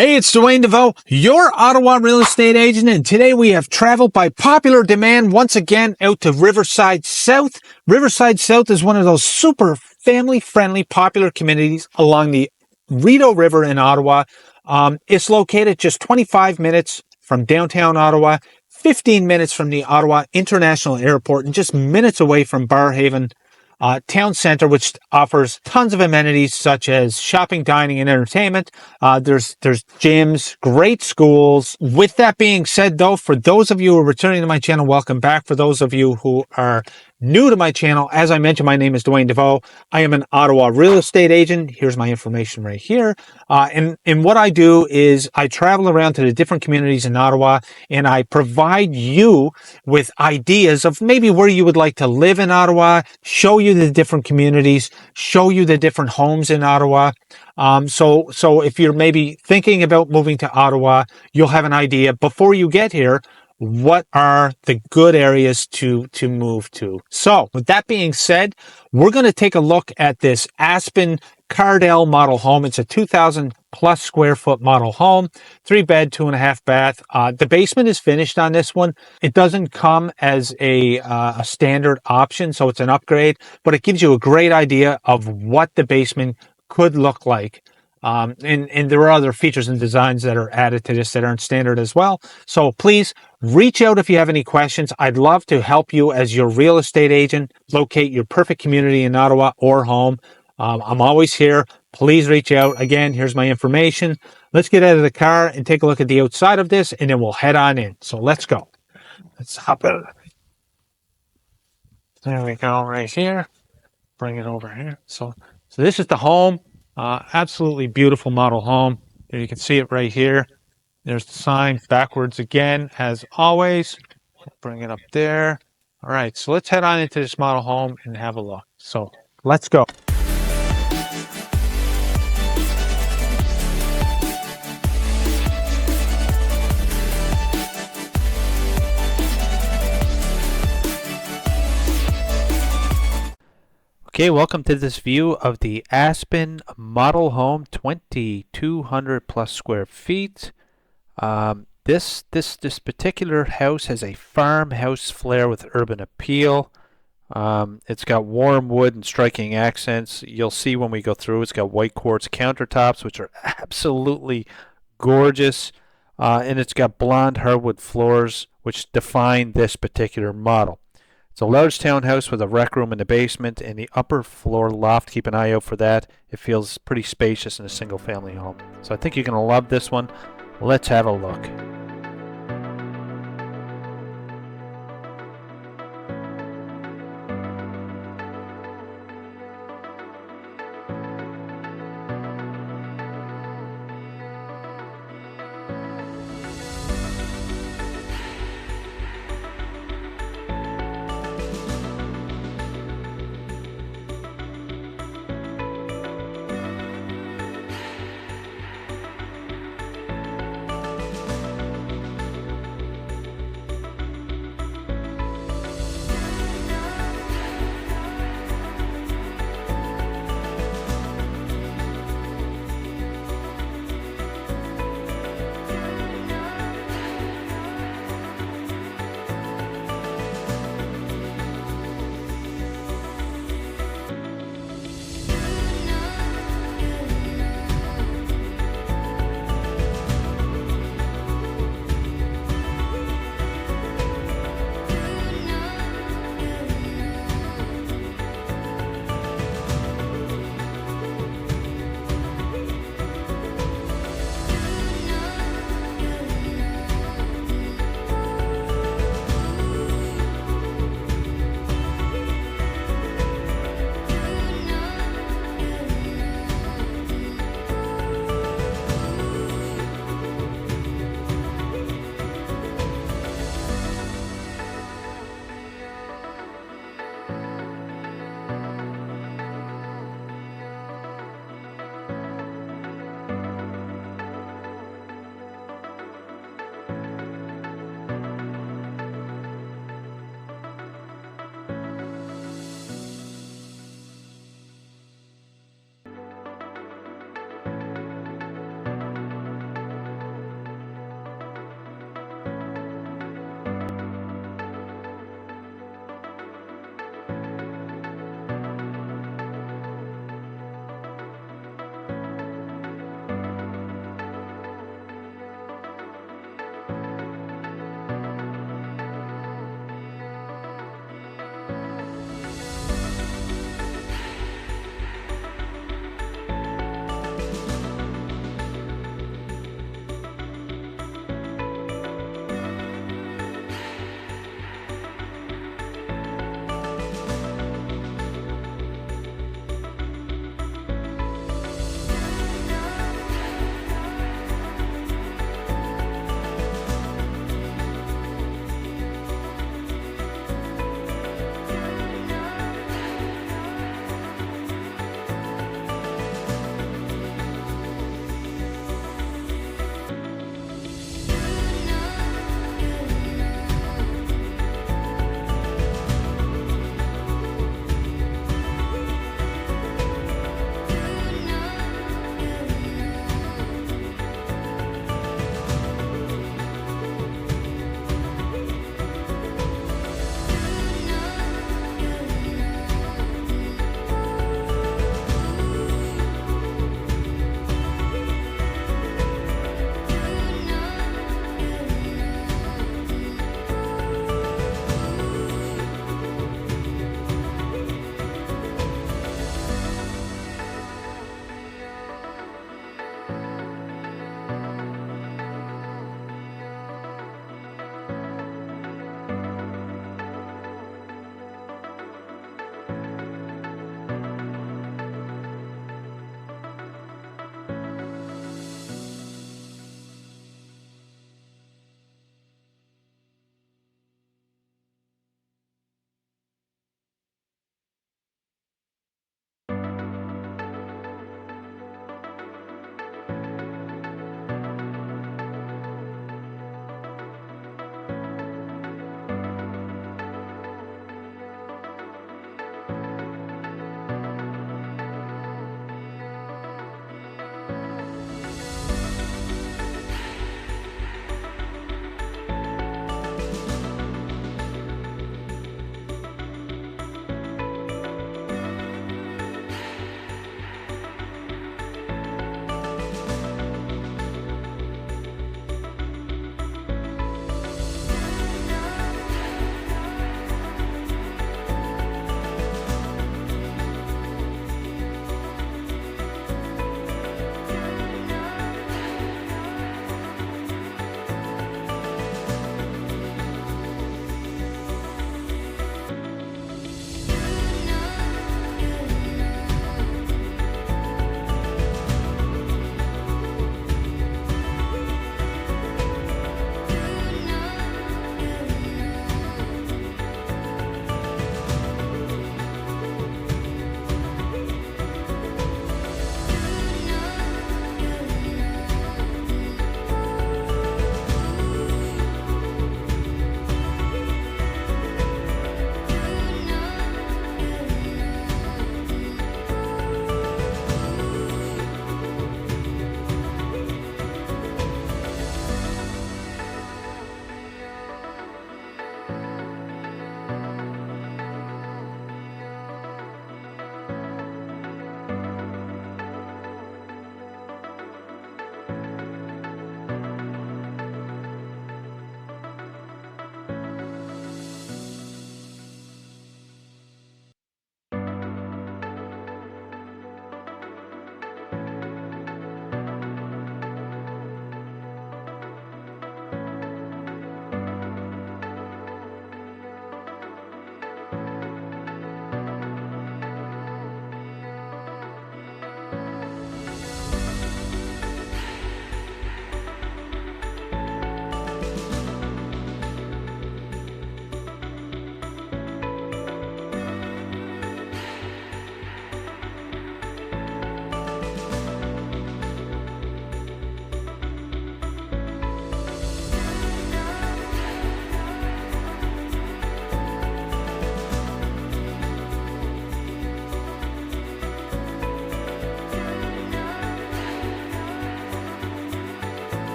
Hey, it's Dwayne Desveaux, your Ottawa real estate agent, and today we have traveled by popular demand once again out to Riverside South. Riverside South is one of those super family-friendly popular communities along the Rideau River in Ottawa. It's located just 25 minutes from downtown Ottawa, 15 minutes from the Ottawa International Airport, and just minutes away from Barrhaven Town Center, which offers tons of amenities such as shopping, dining, and entertainment. There's gyms, great schools. With that being said, though, for those of you who are returning to my channel, welcome back. For those of you who are new to my channel, as I mentioned, my name is Dwayne Desveaux. I am an Ottawa real estate agent. Here's my information right here. And what I do is I travel around to the different communities in Ottawa, and I provide you with ideas of maybe where you would like to live in Ottawa, show you the different communities, show you the different homes in Ottawa. So if you're maybe thinking about moving to Ottawa, you'll have an idea before you get here. What are the good areas to move to? So with that being said, we're going to take a look at this ASPEN Cardel model home. It's a 2,000 plus square foot model home, 3-bed, 2.5 bath. The basement is finished on this one. It doesn't come as a standard option, so it's an upgrade, but it gives you a great idea of what the basement could look like. And there are other features and designs that are added to this that aren't standard as well. So please reach out if you have any questions. I'd love to help you as your real estate agent locate your perfect community in Ottawa or home. I'm always here. Please reach out. Again, here's my information. Let's get out of the car and take a look at the outside of this, and then we'll head on in. So let's go. Let's hop out. There we go, right here. Bring it over here. So this is the home. Absolutely beautiful model home. There you can see it right here. There's the sign backwards again, as always. Bring it up there. All right, so let's head on into this model home and have a look. So let's go. Okay, welcome to this view of the ASPEN model home, 2,200 plus square feet. This particular house has a farmhouse flair with urban appeal. It's got warm wood and striking accents. You'll see when we go through, it's got white quartz countertops, which are absolutely gorgeous. And it's got blonde hardwood floors, which define this particular model. It's a large townhouse with a rec room in the basement and the upper floor loft. Keep an eye out for that. It feels pretty spacious in a single family home. So I think you're going to love this one. Let's have a look.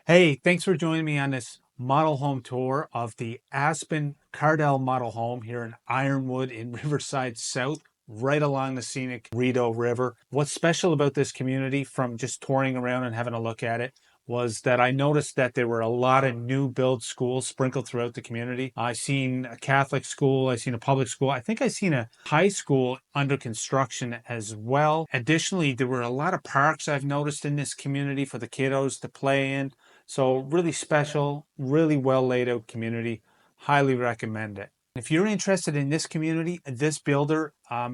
Hey, thanks for joining me on this model home tour of the ASPEN Cardel model home here in Ironwood in Riverside South, right along the scenic Rideau River. What's special about this community from just touring around and having a look at it was that I noticed that there were a lot of new build schools sprinkled throughout the community. I seen a Catholic school, I seen a public school. I think I seen a high school under construction as well. Additionally, there were a lot of parks I've noticed in this community for the kiddos to play in. So really special, really well laid out community. Highly recommend it. If you're interested in this community, this builder,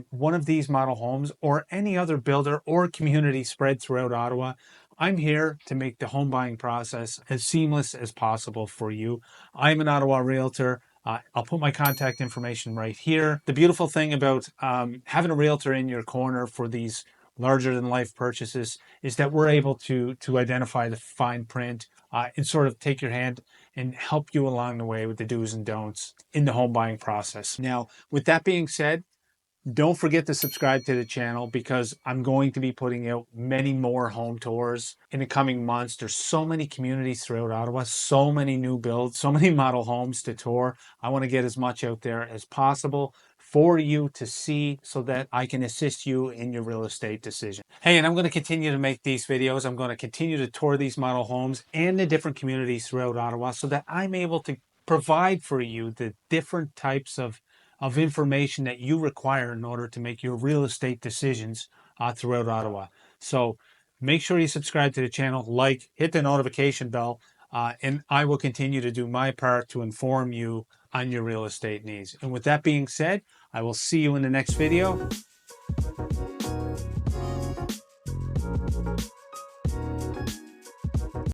one of these model homes, or any other builder or community spread throughout Ottawa, I'm here to make the home buying process as seamless as possible for you. I'm an Ottawa realtor. I'll put my contact information right here. The beautiful thing about having a realtor in your corner for these larger than life purchases is that we're able to identify the fine print and sort of take your hand and help you along the way with the do's and don'ts in the home buying process. Now, with that being said, don't forget to subscribe to the channel because I'm going to be putting out many more home tours in the coming months. There's so many communities throughout Ottawa, so many new builds, so many model homes to tour. I want to get as much out there as possible for you to see so that I can assist you in your real estate decision. Hey, and I'm going to continue to make these videos. I'm going to continue to tour these model homes and the different communities throughout Ottawa so that I'm able to provide for you the different types of information that you require in order to make your real estate decisions throughout Ottawa. So make sure you subscribe to the channel, like, hit the notification bell, and I will continue to do my part to inform you on your real estate needs. And with that being said, I will see you in the next video.